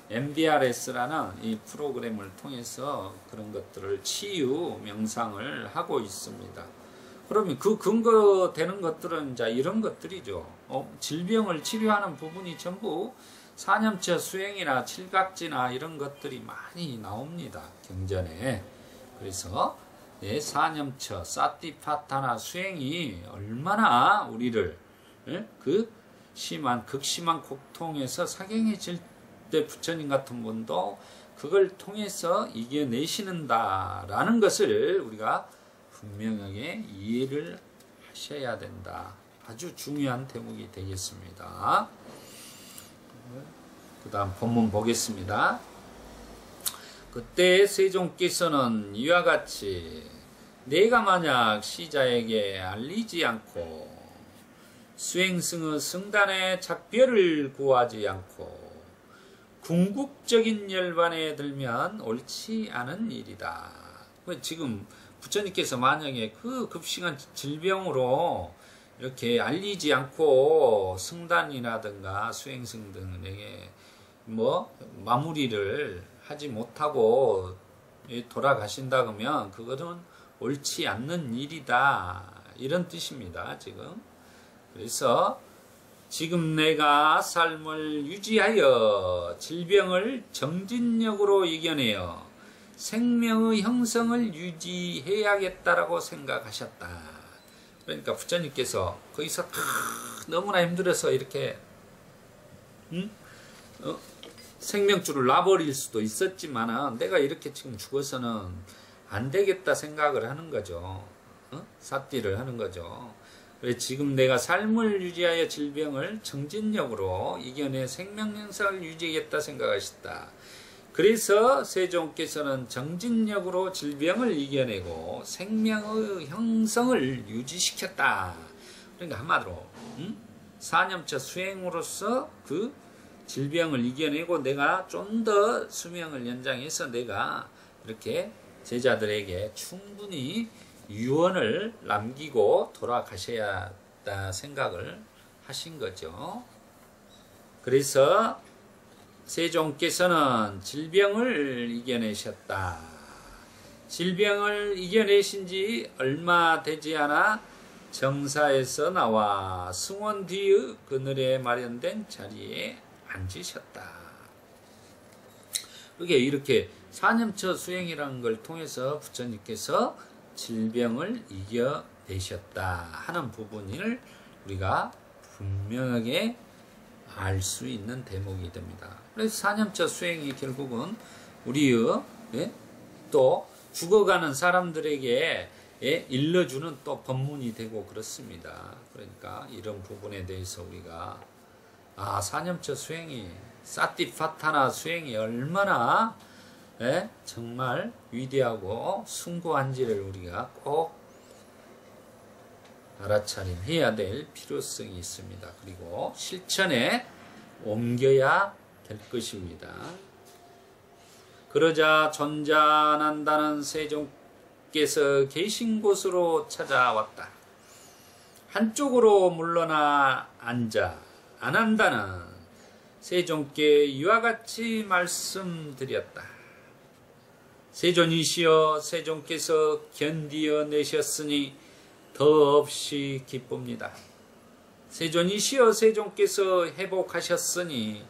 MDRS라는 이 프로그램을 통해서 그런 것들을 치유 명상을 하고 있습니다. 그러면 그 근거 되는 것들은 이제 이런 것들이죠. 질병을 치료하는 부분이 전부 사념처 수행이나 칠각지나 이런 것들이 많이 나옵니다. 경전에. 그래서 사념처, 사티파타나 수행이 얼마나 우리를 그 극심한 고통에서 사경해질 때 부처님 같은 분도 그걸 통해서 이겨내시는다라는 것을 우리가 분명하게 이해를 하셔야 된다. 아주 중요한 대목이 되겠습니다. 그 다음 본문 보겠습니다. 그때 세종께서는 이와 같이 내가 만약 시자에게 알리지 않고 수행승의 승단의 작별을 구하지 않고 궁극적인 열반에 들면 옳지 않은 일이다. 지금 부처님께서 만약에 그 급식한 질병으로 이렇게 알리지 않고 승단이라든가 수행승 등에게 뭐 마무리를 하지 못하고 돌아가신다 그러면 그것은 옳지 않는 일이다. 이런 뜻입니다. 지금. 그래서 지금 내가 삶을 유지하여 질병을 정진력으로 이겨내어 생명의 형성을 유지해야겠다라고 생각하셨다. 그러니까 부처님께서 거기서 너무나 힘들어서 이렇게 생명줄을 놔버릴 수도 있었지만 내가 이렇게 지금 죽어서는 안 되겠다 생각을 하는 거죠. 사띠를 하는 거죠. 그래서 지금 내가 삶을 유지하여 질병을 정진력으로 이겨내 생명 형성을 유지하겠다 생각하셨다. 그래서 세종께서는 정진력으로 질병을 이겨내고 생명의 형성을 유지시켰다. 그러니까 한마디로 사념처 수행으로서 그 질병을 이겨내고 내가 좀 더 수명을 연장해서 내가 이렇게 제자들에게 충분히 유언을 남기고 돌아가셔야 한다 생각을 하신 거죠. 그래서 세종께서는 질병을 이겨내셨다. 질병을 이겨내신 지 얼마 되지 않아 정사에서 나와 승원 뒤의 그늘에 마련된 자리에 앉으셨다. 이렇게 사념처 수행이라는 걸 통해서 부처님께서 질병을 이겨내셨다 하는 부분을 우리가 분명하게 알 수 있는 대목이 됩니다. 그래서 사념처 수행이 결국은 우리의 또 죽어가는 사람들에게 일러주는 또 법문이 되고 그렇습니다. 그러니까 이런 부분에 대해서 우리가 사념처 수행이 사티파타나 수행이 얼마나 정말 위대하고 숭고한지를 우리가 꼭 알아차림해야 될 필요성이 있습니다. 그리고 실천에 옮겨야 될 것입니다. 그러자 존잔한다는 세종께서 계신 곳으로 찾아왔다. 한쪽으로 물러나 앉아 안 한다는 세종께 이와 같이 말씀드렸다. 세존이시여 세종께서 견디어 내셨으니 더없이 기쁩니다. 세존이시여 세종께서 회복하셨으니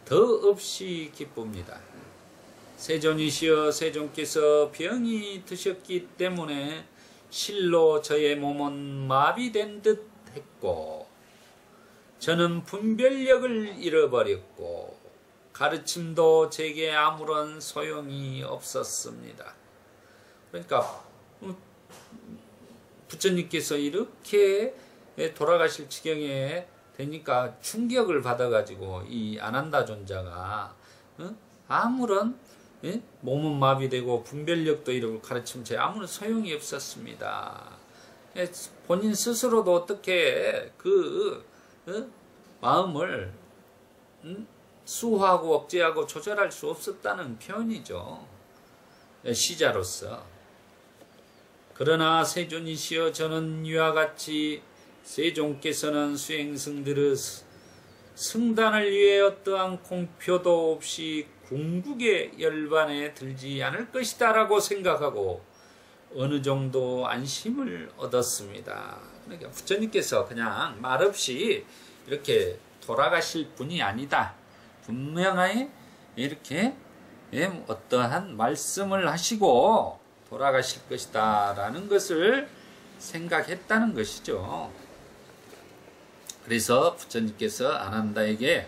더없이 기쁩니다. 세존이시여 세종께서 병이 드셨기 때문에 실로 저의 몸은 마비된 듯 했고 저는 분별력을 잃어버렸고 가르침도 제게 아무런 소용이 없었습니다. 그러니까 부처님께서 이렇게 돌아가실 지경에 되니까 충격을 받아가지고 이 안한다 존자가 아무런 몸은 마비되고 분별력도 잃고 가르치면 아무런 소용이 없었습니다. 본인 스스로도 어떻게 그 마음을 수호하고 억제하고 조절할 수 없었다는 표현이죠. 시자로서. 그러나 세존이시여 저는 이와 같이 세존께서는 수행승들의 승단을 위해 어떠한 공표도 없이 궁극의 열반에 들지 않을 것이다 라고 생각하고 어느 정도 안심을 얻었습니다. 그러니까 부처님께서 그냥 말없이 이렇게 돌아가실 분이 아니다. 분명하게 이렇게 어떠한 말씀을 하시고 돌아가실 것이다 라는 것을 생각했다는 것이죠. 그래서 부처님께서 아난다에게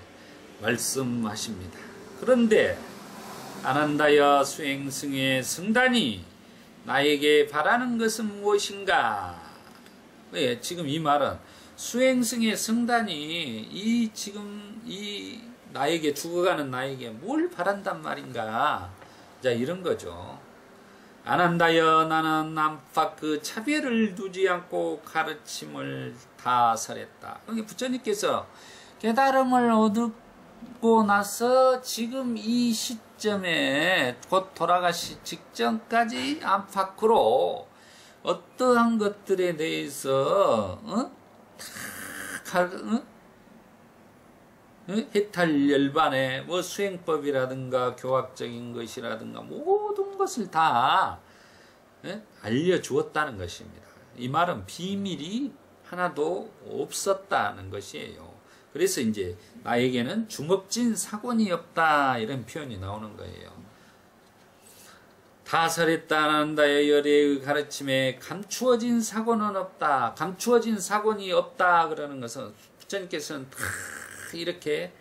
말씀하십니다. 그런데 아난다여 수행승의 승단이 나에게 바라는 것은 무엇인가? 지금 이 말은 수행승의 승단이 지금 나에게 죽어가는 나에게 뭘 바란단 말인가? 자, 이런 거죠. 아난다여 나는 남파 그 차별을 두지 않고 가르침을 다 설했다. 부처님께서 깨달음을 얻고 나서 지금 이 시점에 곧 돌아가시 직전까지 안팎으로 어떠한 것들에 대해서 해탈 열반에 뭐 수행법이라든가 교학적인 것이라든가 모든 것을 다 알려주었다는 것입니다. 이 말은 비밀이 하나도 없었다는 것이에요. 그래서 이제 나에게는 주먹진 사곤이 없다 이런 표현이 나오는 거예요. 다설했다는다의 열애의 가르침에 감추어진 사곤은 없다. 감추어진 사곤이 없다 그러는 것은 부처님께서는 다 이렇게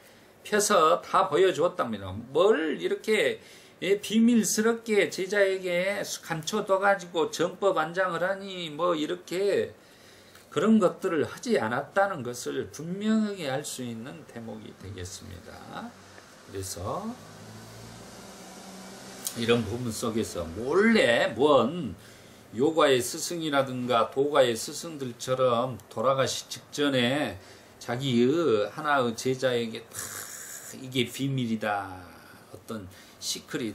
펴서 다 보여주었답니다. 뭘 이렇게 비밀스럽게 제자에게 감춰둬가지고 정법 안장을 하니 뭐 이렇게 그런 것들을 하지 않았다는 것을 분명하게 알 수 있는 대목이 되겠습니다. 그래서 이런 부분 속에서 몰래 뭔 요가의 스승이라든가 도가의 스승들처럼 돌아가시 직전에 자기의 하나의 제자에게 다 이게 비밀이다. 어떤 시크릿,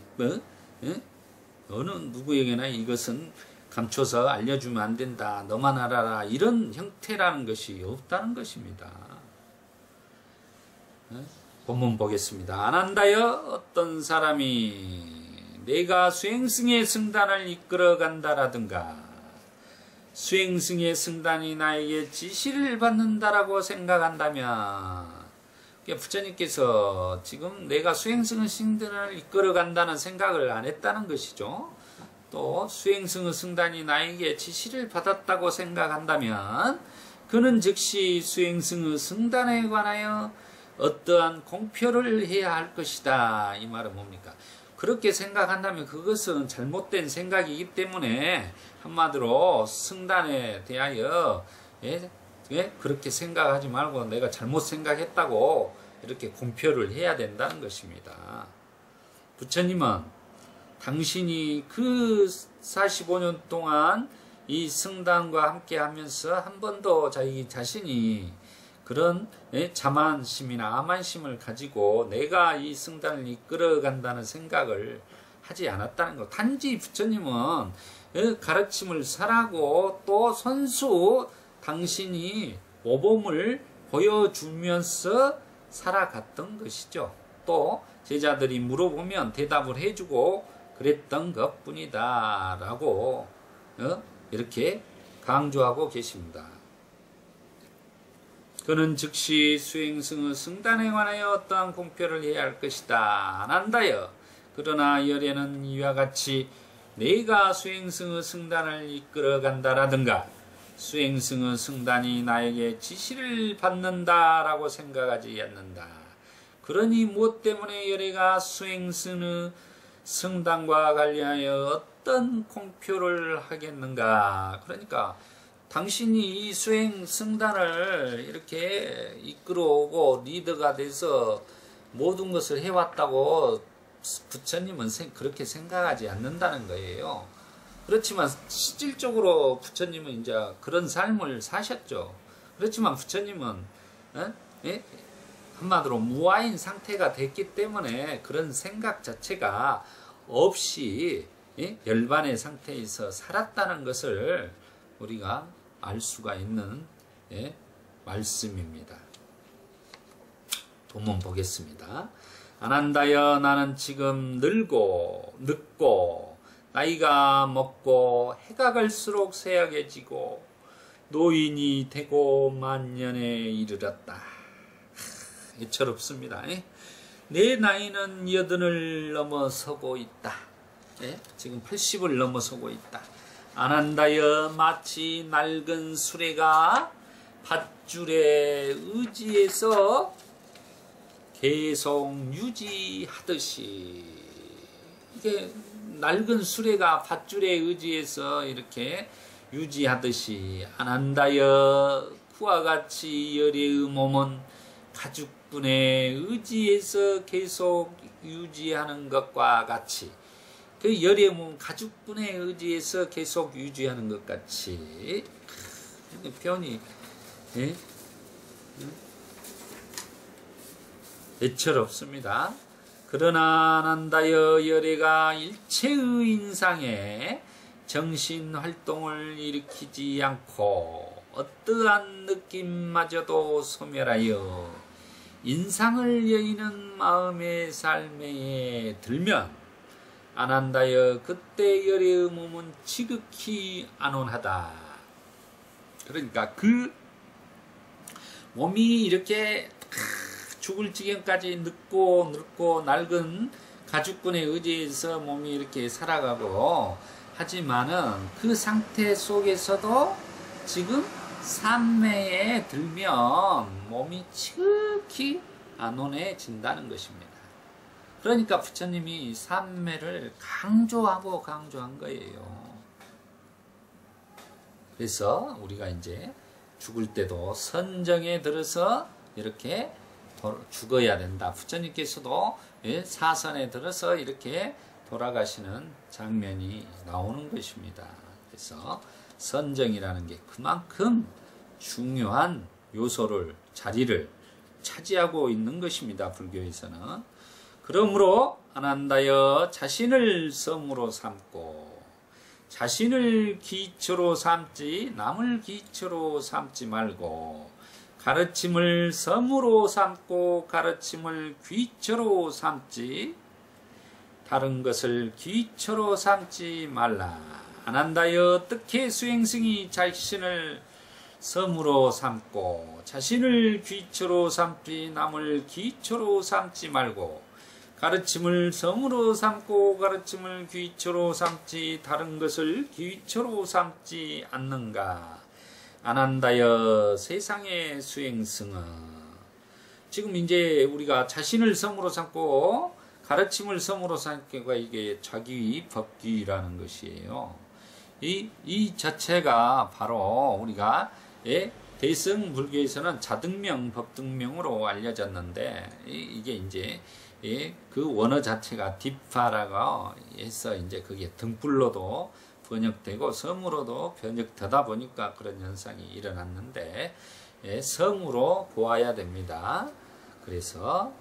어느 누구에게나 이것은 감춰서 알려주면 안 된다. 너만 알아라. 이런 형태라는 것이 없다는 것입니다. 본문 보겠습니다. 아난다여 어떤 사람이 내가 수행승의 승단을 이끌어 간다라든가 수행승의 승단이 나에게 지시를 받는다라고 생각한다면 부처님께서 지금 내가 수행승의 승단을 이끌어 간다는 생각을 안 했다는 것이죠. 또 수행승의 승단이 나에게 지시를 받았다고 생각한다면 그는 즉시 수행승의 승단에 관하여 어떠한 공표를 해야 할 것이다. 이 말은 뭡니까? 그렇게 생각한다면 그것은 잘못된 생각이기 때문에 한마디로 승단에 대하여 그렇게 생각하지 말고 내가 잘못 생각했다고 이렇게 공표를 해야 된다는 것입니다. 부처님은 당신이 그 45년 동안 이 승단과 함께 하면서 한 번도 자기 자신이 그런 자만심이나 아만심을 가지고 내가 이 승단을 이끌어 간다는 생각을 하지 않았다는 것. 단지 부처님은 가르침을 설하고 또 선수 당신이 모범을 보여주면서 살아갔던 것이죠. 또 제자들이 물어보면 대답을 해주고 그랬던 것뿐이다 라고 이렇게 강조하고 계십니다. 그는 즉시 수행승의 승단에 관하여 어떠한 공표를 해야 할 것이다. 아난다여 그러나 열애는 이와 같이 내가 수행승의 승단을 이끌어 간다라든가 수행승의 승단이 나에게 지시를 받는다라고 생각하지 않는다. 그러니 무엇 때문에 열애가 수행승의 승단과 관련하여 어떤 공표를 하겠는가. 그러니까 당신이 이 수행 승단을 이렇게 이끌어오고 리더가 돼서 모든 것을 해왔다고 부처님은 그렇게 생각하지 않는다는 거예요. 그렇지만 실질적으로 부처님은 이제 그런 삶을 사셨죠. 그렇지만 부처님은 한마디로 무아인 상태가 됐기 때문에 그런 생각 자체가 없이 열반의 상태에서 살았다는 것을 우리가 알 수가 있는 말씀입니다. 본문 보겠습니다. 아난다여 나는 지금 늙고 나이가 먹고 해가 갈수록 쇠약해지고 노인이 되고 만년에 이르렀다. 애처롭습니다. 내 나이는 80을 넘어서고 있다. 지금 80을 넘어서고 있다. 아난다여 마치 낡은 수레가 밧줄에 의지해서 계속 유지하듯이, 이게 낡은 수레가 밧줄에 의지해서 이렇게 유지하듯이 아난다여 그와 같이 열의 몸은 가죽분에 의지해서 계속 유지하는 것과 같이, 그 열의 몸 가죽분에 의지해서 계속 유지하는 것 같이, 표현이 애처롭습니다. 그러나 아난다여 열애가 일체의 인상에 정신활동을 일으키지 않고 어떠한 느낌마저도 소멸하여 인상을 여의는 마음의 삶에 들면 아난다여 그때 열애의 몸은 지극히 안온하다. 그러니까 그 몸이 이렇게 죽을 지경까지 늙고 낡은 가죽근에 의지해서 몸이 이렇게 살아가고 하지만은 그 상태 속에서도 지금 삼매에 들면 몸이 지극히 안온해진다는 것입니다. 그러니까 부처님이 삼매를 강조한 거예요. 그래서 우리가 이제 죽을 때도 선정에 들어서 이렇게 죽어야 된다. 부처님께서도 사선에 들어서 이렇게 돌아가시는 장면이 나오는 것입니다. 그래서 선정이라는 게 그만큼 중요한 자리를 차지하고 있는 것입니다. 불교에서는. 그러므로 아난다여 자신을 성으로 삼고 자신을 기초로 삼지 남을 기초로 삼지 말고 가르침을 섬으로 삼고 가르침을 귀처로 삼지 다른 것을 귀처로 삼지 말라. 아난다여 어떻게 수행승이 자신을 섬으로 삼고 자신을 귀처로 삼지 남을 귀처로 삼지 말고 가르침을 섬으로 삼고 가르침을 귀처로 삼지 다른 것을 귀처로 삼지 않는가. 아난다여 세상의 수행승은, 지금 이제 우리가 자신을 섬으로 삼고 가르침을 섬으로 삼기가 이게 자기 법귀라는 것이에요. 이 자체가 바로 우리가 대승 불교에서는 자등명, 법등명으로 알려졌는데 이게 이제 그 원어 자체가 딥파라고 해서 이제 그게 등불로도 번역되고 성으로도 번역되다 보니까 그런 현상이 일어났는데 성으로 보아야 됩니다. 그래서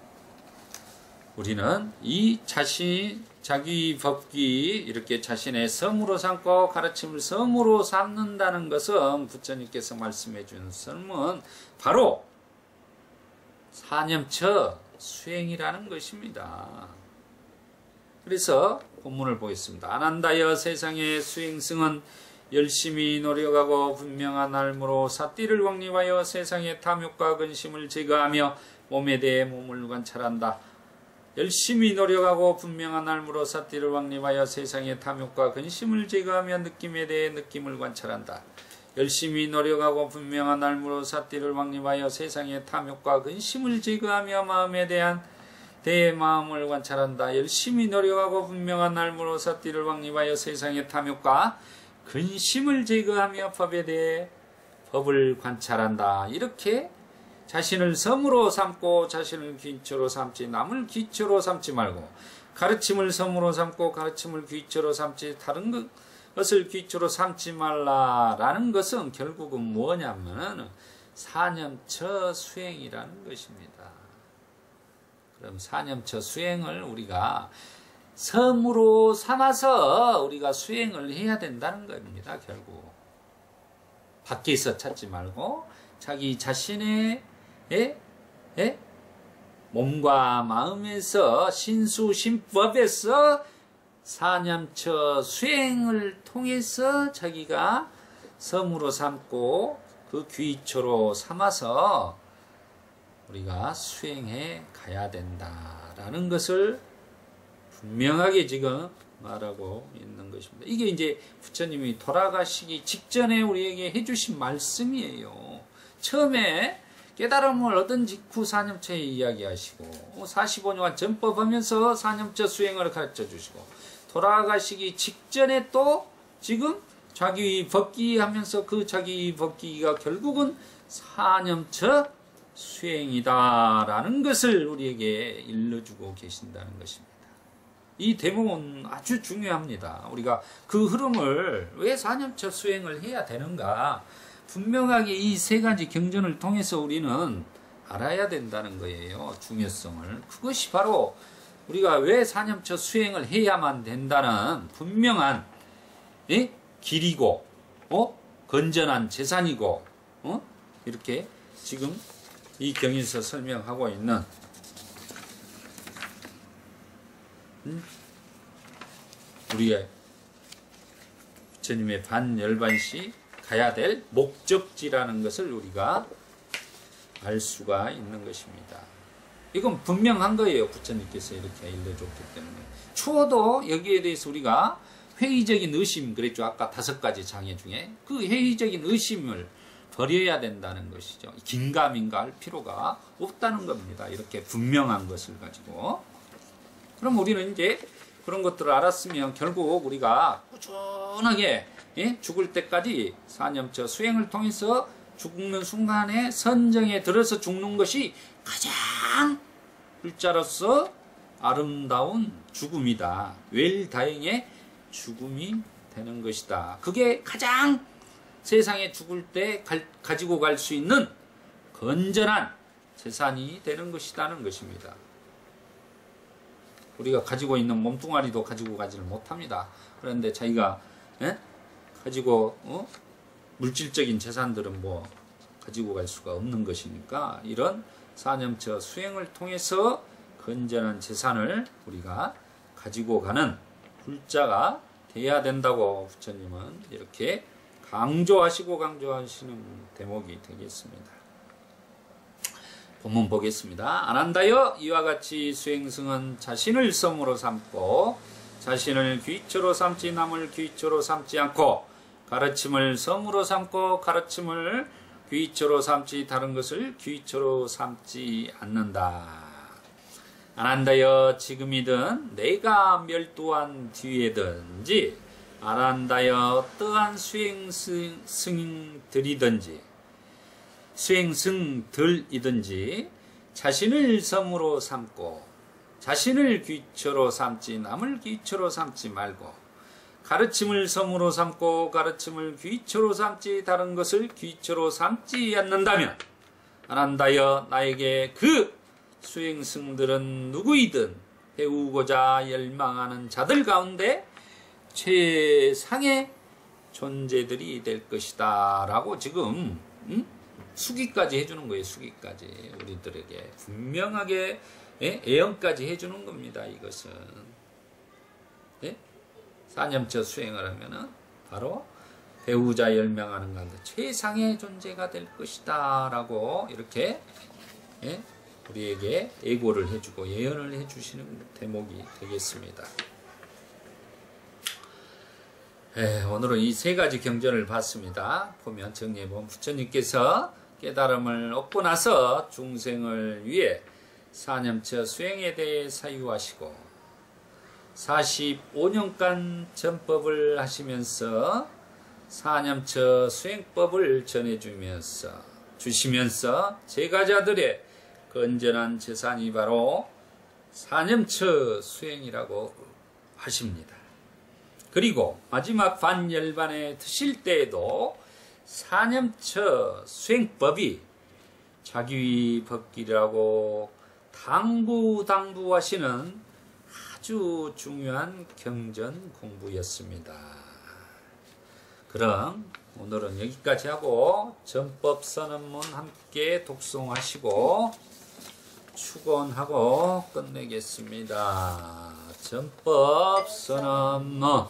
우리는 이 자기 법귀 이렇게 자신의 성으로 삼고 가르침을 성으로 삼는다는 것은 부처님께서 말씀해 준 설문 바로 사념처 수행이라는 것입니다. 그래서 본문을 보겠습니다. 아난다여 세상의 수행승은 열심히 노력하고 분명한 알무로 사띠를 확립하여 세상의 탐욕과 근심을 제거하며 몸에 대해 몸을 관찰한다. 열심히 노력하고 분명한 알무로 사띠를 확립하여 세상의 탐욕과 근심을 제거하며 느낌에 대해 느낌을 관찰한다. 열심히 노력하고 분명한 알무로 사띠를 확립하여 세상의 탐욕과 근심을 제거하며 마음에 대한 마음을 관찰한다. 열심히 노력하고 분명한 알무로 사띠를 확립하여 세상의 탐욕과 근심을 제거하며 법에 대해 법을 관찰한다. 이렇게 자신을 섬으로 삼고 자신을 기초로 삼지 남을 기초로 삼지 말고, 가르침을 섬으로 삼고 가르침을 기초로 삼지 다른 것을 기초로 삼지 말라라는 것은 결국은 뭐냐면 사념처 수행이라는 것입니다. 그럼 사념처 수행을 우리가 섬으로 삼아서 우리가 수행을 해야 된다는 겁니다. 결국 밖에서 찾지 말고 자기 자신의 몸과 마음에서 신수신법에서 사념처 수행을 통해서 자기가 섬으로 삼고 그 귀초로 삼아서 우리가 수행해 가야 된다라는 것을 분명하게 지금 말하고 있는 것입니다. 이게 이제 부처님이 돌아가시기 직전에 우리에게 해주신 말씀이에요. 처음에 깨달음을 얻은 직후 사념처에 이야기하시고 45년간 전법하면서 사념처 수행을 가르쳐 주시고 돌아가시기 직전에 또 지금 자기 법기 하면서 그 자기 법기가 결국은 사념처 수행이다라는 것을 우리에게 일러주고 계신다는 것입니다. 이 대목은 아주 중요합니다. 우리가 그 흐름을 왜 사념처 수행을 해야 되는가 분명하게 이 세 가지 경전을 통해서 우리는 알아야 된다는 거예요. 중요성을. 그것이 바로 우리가 왜 사념처 수행을 해야만 된다는 분명한 길이고 건전한 재산이고 이렇게 지금 이 경에서 설명하고 있는 우리의 부처님의 반열반시 가야 될 목적지라는 것을 우리가 알 수가 있는 것입니다. 이건 분명한 거예요. 부처님께서 이렇게 일러줬기 때문에. 추워도 여기에 대해서 우리가 회의적인 의심, 그랬죠. 아까 5가지 장애 중에 그 회의적인 의심을 버려야 된다는 것이죠. 긴가민가 할 필요가 없다는 겁니다. 이렇게 분명한 것을 가지고. 그럼 우리는 이제 그런 것들을 알았으면 결국 우리가 꾸준하게 죽을 때까지 사념처 수행을 통해서 죽는 순간에 선정에 들어서 죽는 것이 가장 불자로서 아름다운 죽음이다. 웰다행의 죽음이 되는 것이다. 그게 가장 세상에 죽을 때 가지고 갈 수 있는 건전한 재산이 되는 것이라는 것입니다. 우리가 가지고 있는 몸뚱아리도 가지고 가지를 못합니다. 그런데 자기가 가지고 물질적인 재산들은 뭐 가지고 갈 수가 없는 것이니까 이런 사념처 수행을 통해서 건전한 재산을 우리가 가지고 가는 불자가 돼야 된다고 부처님은 이렇게 강조하시는 대목이 되겠습니다. 본문 보겠습니다. 안한다여 이와 같이 수행승은 자신을 섬으로 삼고 자신을 귀처로 삼지 남을 귀처로 삼지 않고 가르침을 섬으로 삼고 가르침을 귀처로 삼지 다른 것을 귀처로 삼지 않는다. 안한다여 지금이든 내가 멸도한 뒤에든지 안한다여 어떠한 수행승들이든지 자신을 섬으로 삼고 자신을 귀처로 삼지 남을 귀처로 삼지 말고 가르침을 섬으로 삼고 가르침을 귀처로 삼지 다른 것을 귀처로 삼지 않는다면 안한다여 나에게 그 수행승들은 누구이든 배우고자 열망하는 자들 가운데 최상의 존재들이 될 것이다 라고 지금 수기까지 해주는 거예요. 수기까지 우리들에게 분명하게 애언까지 해주는 겁니다. 이것은 사념처 수행을 하면은 바로 배우자 열망하는 가운데 최상의 존재가 될 것이다 라고 이렇게 우리에게 예고를 해주고 예언을 해주시는 대목이 되겠습니다. 오늘은 이 세 가지 경전을 봤습니다. 보면 정리해보면 부처님께서 깨달음을 얻고 나서 중생을 위해 사념처 수행에 대해 사유하시고 45년간 전법을 하시면서 사념처 수행법을 주시면서 제가자들의 건전한 재산이 바로 사념처 수행이라고 하십니다. 그리고 마지막 반열반에 드실 때에도 사념처 수행법이 자기법길이라고 당부하시는 아주 중요한 경전 공부였습니다. 그럼 오늘은 여기까지 하고 전법선언문 함께 독송하시고 축원하고 끝내겠습니다. 전법선언문.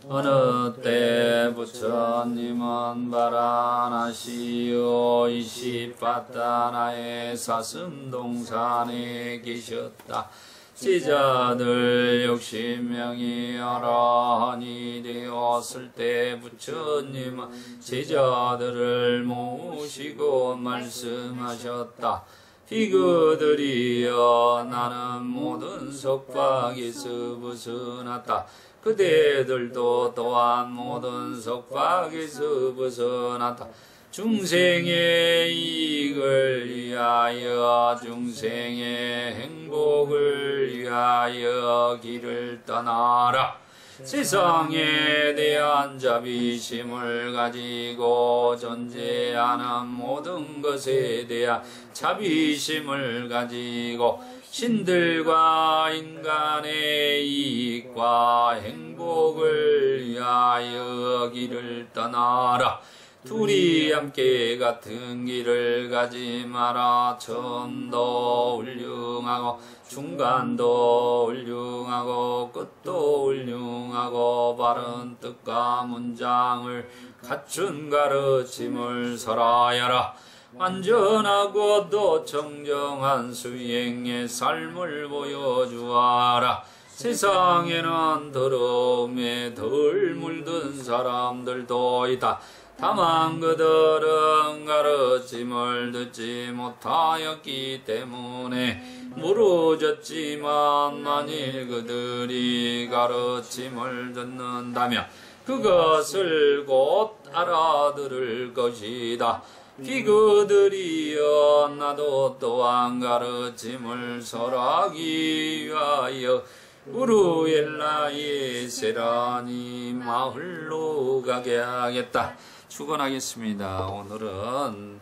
어느 때 부처님은 바라나시오 이시파타나의 사슴동산에 계셨다. 제자들 60명이 어라하니 되었을 때 부처님은 제자들을 모으시고 말씀하셨다. 비그들이여 나는 모든 속박에서 벗어났다. 그대들도 또한 모든 속박에서 벗어났다. 중생의 이익을 위하여 중생의 행복을 위하여 길을 떠나라. 세상에 대한 자비심을 가지고 존재하는 모든 것에 대한 자비심을 가지고 신들과 인간의 이익과 행복을 위하여 길을 떠나라. 둘이 함께 같은 길을 가지 마라. 처음도 훌륭하고 중간도 훌륭하고 끝도 훌륭하고 바른 뜻과 문장을 갖춘 가르침을 설하여라. 안전하고 또 정정한 수행의 삶을 보여주어라. 세상에는 더러움에 덜 물든 사람들도 있다. 다만 그들은 가르침을 듣지 못하였기 때문에 무르졌지만 만일 그들이 가르침을 듣는다면 그것을 곧 알아들을 것이다. 비그들이여 나도 또한 가르침을 설하기 위하여 우루엘라의 세라니 마을로 가게 하겠다. 축원하겠습니다. 오늘은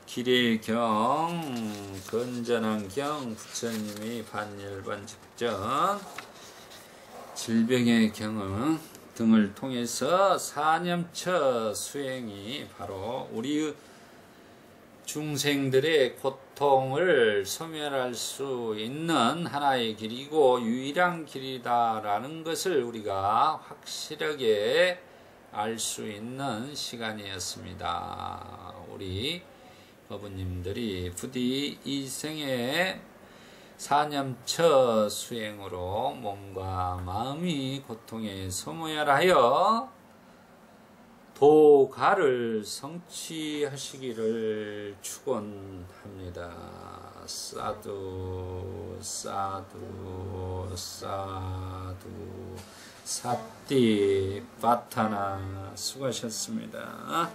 길의 경, 건전한 경, 부처님이 반열반 직전 질병의 경은 등을 통해서 사념처 수행이 바로 우리 중생들의 고통을 소멸할 수 있는 하나의 길이고 유일한 길이다라는 것을 우리가 확실하게 알 수 있는 시간이었습니다. 우리 어부님들이 부디 이 생에 사념처 수행으로 몸과 마음이 고통에 소멸하여 도가를 성취하시기를 축원합니다. 사두 사두 사두 사띠 바타나. 수고하셨습니다.